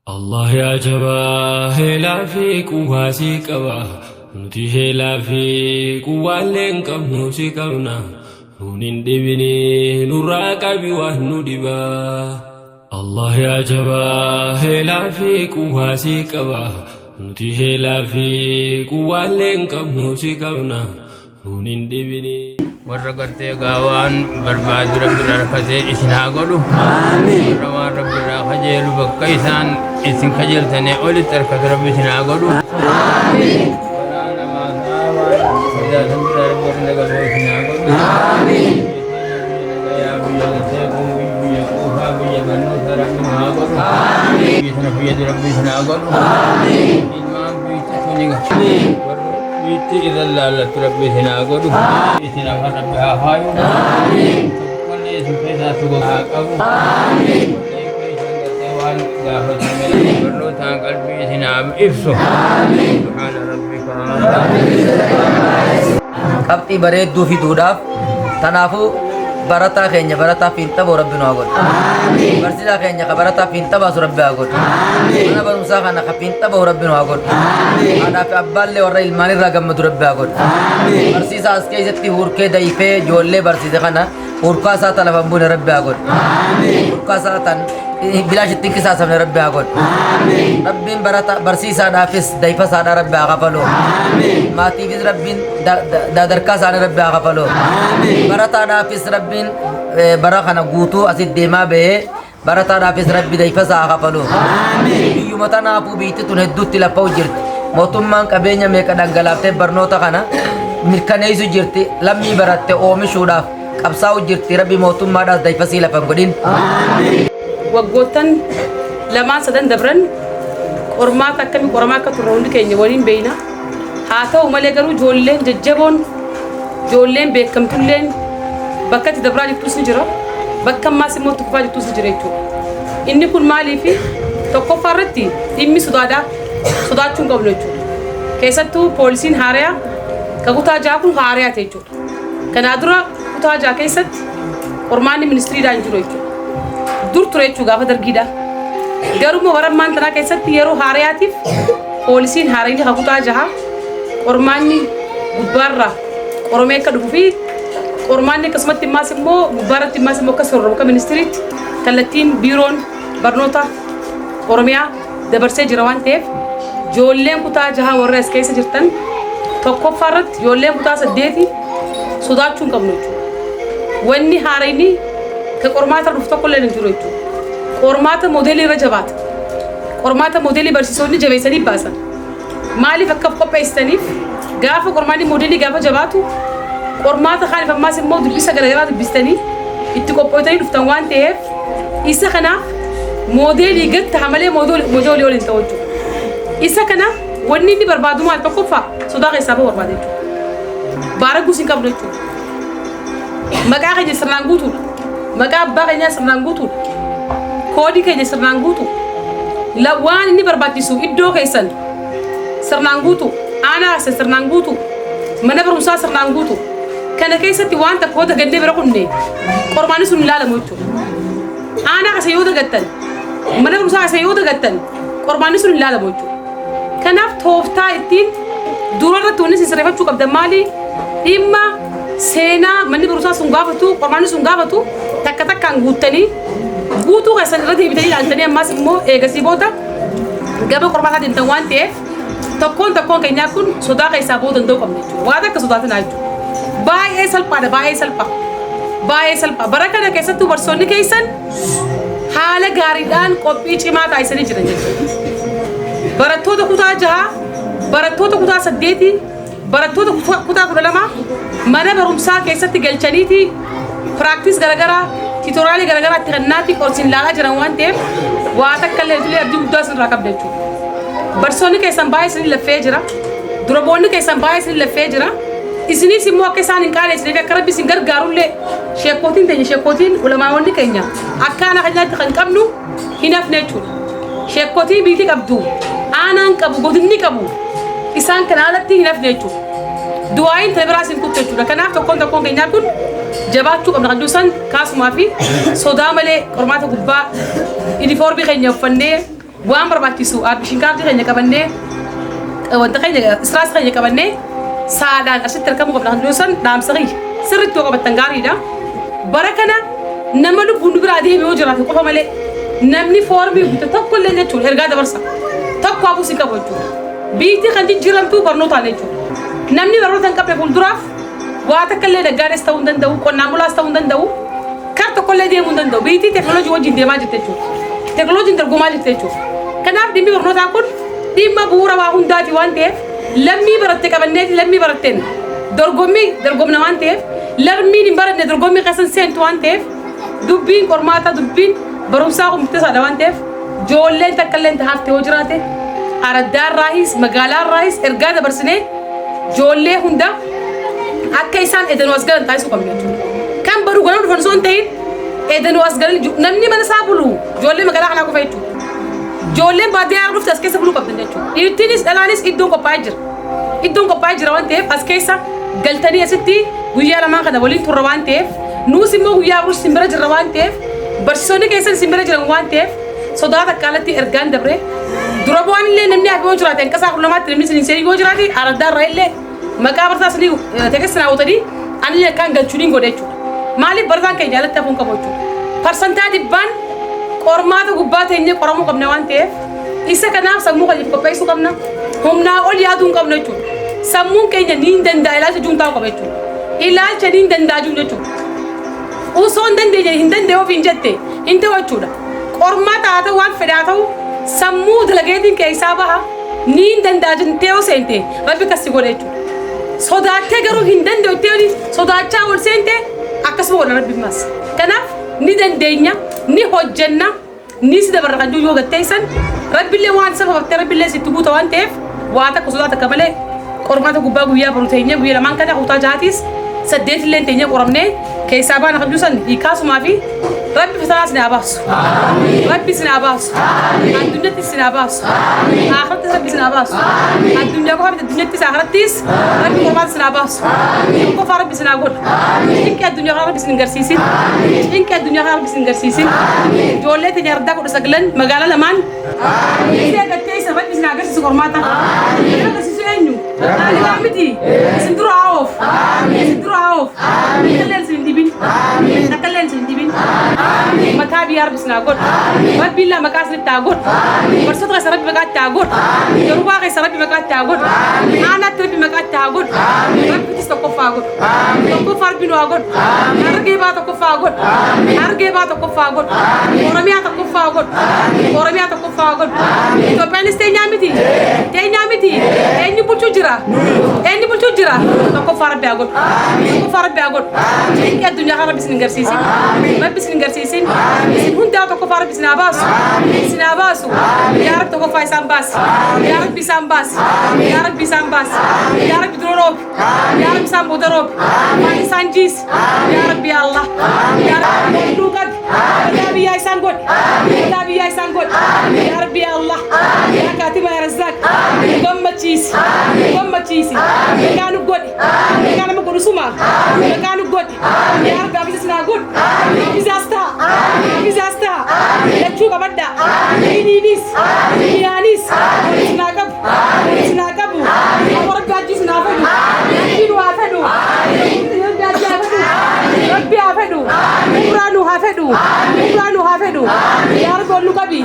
الله يا جبا هلا في قواسي قبا نتي هلا في قوالين قب نوسي قبنا نونين دبني نورا قبي وحنو دبا الله يا جبا هلا في قواسي قبا نتي هلا في قوالين قب نوسي قبنا نونين دبني warra gartee gaawaan barbaadu rabbiirraa rakkatee isin haa godhu. Warra waan rabbiirraa kajeelu bakka isaan isin kajeeltanii olitti harkatu rabbi isin haa godhu. Walaa namaa saawaan fayyaatan biraa rabbi warra nagaloo isin haa godhu. Nagayaa biyya gatee kun biyya quufaa biyya gannuusa rabbi haa godhu. Biyya sana fayyadu rabbi isin haa godhu. Ilmaan biyyitti suni gahu. Bitti irrallaallattu rabbi isin haa godhu. Isin afaan rabbi haa haayu. Tokkollee isin keessaa sugo haa qabu. Wallee isin gartee waan gaafatame barnootaan qalbii isin haa ibsu. Subhaana rabbika. Qabxii bareedduu fiduudhaaf tanaafuu barataa keenya barataa fiinxaboo rabbi nu haa godhu. Barsiisaa keenya ka barataa fiinxabaasu rabbi haa godhu. Mana barumsaa kana ka fiinxaboo rabbi nu haa godhu. Haadhaa fi abbaallee warra ilmaanirraa gammadu rabbi haa godhu. Barsiisaa as keessatti hurkee dayifee ijoollee barsiise kana hurkaa isaa tan lafan buune rabbi haa godhu. Hurkaa isaa tan bilaash ittiin qisaasamne rabbi haa godhu. Rabbiin barsiisaadhaafis dayifa isaadhaa rabbi haa kafalu. Maatiifis rabbiin darkaa isaanii rabbi haa kafalu. Barataadhaafis rabbiin bara kana guutuu asit deemaa bahee barataadhaafis rabbi dayifa isaa haa kafalu. Biyyuma tanaafuu biitti tun hedduutti lapha'u jirti. Mootummaan qabeenya meeqa dhangalaaftee barnoota kana mirkaneessu jirti. Lammii baratte oomishuudhaaf qabsaa'u jirti. Rabbi mootummaadhaas dayifa sii lafan godhin. Waggoottan lamaan sadan dabran qormaata akkamii qoramaa akka turre hundi keenya waliin beeyna. Haa ta'u malee garuu ijoolleen jajjaboon ijoolleen beekamtulleen bakka itti dabraa jirtus ni jira. Bakka ammaas immoo itti kufaa jirtus ni jira jechuudha. Inni kun maaliifi tokkoffaa irratti dhimmi sodaachuu hin qabnu jechuudha. Keessattuu poolisiin haariyaa ka kutaa jaha kun haariyaa ta'e jechuudha. Kanaa dura kutaa jaha keessatti qormaanni ministiriidhaan hin jiru jechuudha. Dur ture jechuudha gaafa dargiidha. Garuu warammaan tanaa keessatti yeroo haariyaatiif poolisiin haarayni ka kutaa jaha qormaanni gubbaarraa qoromee akka dhufuu fi qormaanni akkasumatti immaas immoo gubbaarratti immaas immoo akka sorroo akka ministiriitti kallattiin biiroon barnoota Oromiyaa dabarsee jira waan ta'eef ijoolleen kutaa jaha warra as keessa jirtan tokkoffaa irratti ijoolleen kutaa 8 sodaachuu hin qabnu jechuudha. Wanni haarayni ka qormaata dhufu tokko illee hin jiru jechuudha. Qormaata moodeelii irra jabaata. Qormaata moodeelii barsiisonni jabeessanii baasan. Maaliif akka qopheessaniif gaafa qormaanni moodeelii gaafa jabaatu qormaata kaaniif ammaas immoo dubbisa garaagaraa dubbistanii itti qophootanii dhuftan waan ta'eef isa kanaaf moodeelii gatta hamalee moodeelii waliin ta'u jechuudha. Isa kana wanni inni barbaadu maal tokkoffaa sodaa keessaa bahu barbaada jechuudha. Baara guutuu hin qabnu jechuudha. Maqaa keenya sirnaan guutuudha. Maqaa abbaa keenyaa sirnaan guutuudha. Koodii keenya sirnaan guutuu. Waan inni barbaachisu iddoo keessan sirnaan guutuu. Aanaa sirnaan guutuu. Mana barumsaa sirnaan guutuu. Kana keessatti waan takka hoo dagannee bira kunne qormaanni sun ilaalamu jechuudha. Aanaa kasa yoo dagattan mana barumsaa kasa yoo dagattan qormaanni sun ilaalamu jechuudha. Kanaaf tooftaa ittiin dura irratti wanni sirreeffachuu qabdan maali? Dhimma seenaa manni barumsaa sun gaafatu qormaanni sun gaafatu takka takkaan guutuu keessan irratti deebitanii ilaaltanii ammaas immoo eegasii booda gaba qormaataa deemtan waan ta'eef tokkoon keenyaa kun sodaa keessaa bahuu danda'u qabna jechuudha. Waan akka sodaatinaa jechuudha. Baay'ee salphaadha baay'ee salphaa. Bara kana keessattuu barsoonni keessan haala gaariidhaan qophii cimaa taasisanii jiran jechuudha. Barattoota kutaa 6, barattoota kutaa 8, barattoota kutaa 12 mana barumsaa keessatti galchaniiti piraaktis garaagaraa tiitoraalee garaagaraa itti kennaati qorsiin ilaalaa jiran waan ta'eef waa takka illee abdii guddaa isinirraa qabda jechuudha. Barsoonni keessan baay'ee isinii laffee jira. Duraboonni keessan baay'ee isinii laffee jira. Isinis immoo akka isaan hin qaaneessine akka rabbi isin gargaarullee sheekootiin ulamaawonni keenya akka ana keenyaatti kan qabnu hin hafne jechuudha. Sheekootiin biitii qabdu aanaan qabu godinni qabu isaan kana alatti hin hafne jechuudha. Du'aayin tana biraa isin kuttu jechuudha. Kanaaf tokkoon keenyaa kun jabaachuu qabna kan duusan kaasumaa fi sodaa malee qormaata gubbaa uniformii keenya uffannee waan barbaachisu abishin kaartii keenya qabannee wanta keenya istiraas keenya qabannee saadaan asitti argamu qabna kan doosan dhaamsarii sirriitti qabattan gaariidha. Bara kana nama lubbuun biraa deebi'ee jiraate qofa malee namni foormii guutuu tokko illee jechuudha ergaa dabarsa tokko abuusi qabu jechuudha. Biitii kan jijjiiramtuu barnootaan jechuudha. Namni barnoota hin qabne fuulduraaf waa takka illee daggaanes ta'uu hin danda'u qonnaan bulaas ta'uu hin danda'u kar tokko illee deemuu hin danda'u biitii teekinooloojii wajjin deemaa jirti jechuudha. Teekinooloojiin dorgomaa jirti jechuudha. Kanaaf dhimmi barnootaa kun dhimma bu'uura waa hundaati waan ta'eef lammii baratte qabanneeti lammii baratteen dorgomna waan ta'eef lammiin hin baranne dorgommii keessan seentu waan ta'eef dubbiin qormaata dubbiin barumsaa murteessaadha waan ta'eef ijoolleen takka illee haftee yoo jiraate araddaarraayis magaalaarraayis ergaa dabarsinee ijoollee hunda akka isaan edanuu as galan taasisuu qabna jechuudha. Kan baruu ganama dhufan osoo hin ta'in edanuu as galan namni mana isaa bulu ijoollee magaalaa kanaa qofa jechuudha. Ijoolleen baadiyyaa dhufte as keessa buluu qabdan jechuudha. Dhiirtiinis dhalaanis iddoon qophaa'ee jira. Iddoon qophaa'ee jira waan ta'eef as keessa galtanii asitti guyyaa lamaan kana waliin turre waan ta'eef nuus immoo guyyaa afurii simbira jirra waan ta'eef barsiisonni keessan simbira jiran waan ta'eef sodaa takkaalatti ergaan dabre dura bu'aan illee namni hafe yoo jiraate hanqasaa qullamaatti namni isin seenii yoo jiraate araddaarraa illee maqaa barataa isinii teekessinaa hawwatanii anillee kan galchuudhiin godhe jechuudha. Maaliif barataan keenya alatti hafuun qabu jechuudha. Parsantaa dhibbaan qormaata gubbaa teenyee qoramuu qabna waan ta'eef isa kanaaf sammuu keenyaaf qopheessuu qabna. Humnaa ol yaaduu hin qabnu jechuudha. Sammuun keenya ni hin danda'a ilaalcha juun taa'u qaba jechuudha. Ilaalcha ni hin danda'a juun jechuudha. Osoo hin dandeenye hin danda'e ofiin jette hin ta'u jechuudha. Qormaata haa ta'u waan fedhe haa ta'u sammuu dalageetiin keessaa baha ni hin danda'a jettee yoo seente rabbi akkasii godhe jechuudha. Sodaattee garuu hin danda'u jettee sodaachaa ol seente akkasuma godha rabbi mas. Kanaaf ni dandeenya ni hojjenna ni si dabarra kan yoo gatteessan rabbillee waan isa fafattee rabbillee sitti guuta waan ta'eef waa takka sodaa takka malee qormaata gubbaa guyyaa baruu teenyee guyyaa lamaan kana kutaa jahaatis saddeet illee teenyee qoramnee keessaa baana qabduusan hiikaasumaa fi rabbi fatanaas ni abaasu. Rabbi si abaasu. Addunyatti si abaasu. Akhirattis rabbi si abaasu. Addunyaa qofa miti addunyattis akhirattis rabbi qormaata si abaasu. Qofa rabbi si godhu. Cinqii addunyaa kana rabbi si hin garsiisin. Cinqii addunyaa kana rabbi si hin garsiisin. Ijoollee teenya ardaa 19 magaalaa lamaan. Isee gattee isa rabbi si agarsiisu qormaata. Agarsiisu eenyu? Alaa miti. Isin dura haa'oof. Isin dura haa'oof. Kalleen si hin dibin. Kalleen si hin dibin. Mataa biyyaa rabbi sinaa godhu. Rabbi illaa maqaa isinitti haa godhu. Barsiisota keessa rabbi maqaatti haa godhu. Yorubaa keessa rabbi maqaatti haa godhu. Aanaatti rabbi maqaatti haa godhu. Rabbitis tokkoffaa haa godhu. Tokkoffaa rabbi nu haa godhu. Hargee baa tokkoffaa haa godhu. Hargee baa tokkoffaa haa godhu. Oromiyaa tokkoffaa haa godhu. Oromiyaa tokkoffaa haa godhu. Itoophiyaanis teenyaa miti. Teenyaa miti. Eenyu bulchuu jira. Eenyu bulchuu jira. Tokkoffaa rabbi haa godhu. Tokkoffaa rabbi haa godhu. Cinqii addunyaa kan rabbi sin garsiisin. Rabbi sin garsiisin. Isin hundaa tokkoffaa rabbi sinaa baasu. Sinaa baasu. Yaa rabbi tokkoffaa isaan baasi. Yaa rabbi isaan baasi. Yaa rabbi isaan baasi. Yaa rabbi dura roobi. Yaa rabbi isaan booda roobi. Waan isaan jiisi. Yaa rabbi yaa Allah. Yaa rabbi hunduu qabi. Yaa biyyaa isaan godhi. Yaa biyyaa isaan godhi. Yaa rabbi yaa Allah. Yaa kaatiba yaa razzaaq. Gammachiisi. Gammachiisi. Maqaa nu godhi. Maqaa nama godhu suma. Maqaa nu godhi. Yaa rabbi abisa sinaa godhi. Abisa lachuu qabadda. Iniinis. Iyaanis. Sinaa qabu. Sinaa qabu. Rabbi ajjii sinaa fedhu. Rabbi nu haa fedhu. Rabbi haa fedhu. Umraa nu haa fedhu. Umraa nu haa fedhu. Yaa rabbi ol nu qabi.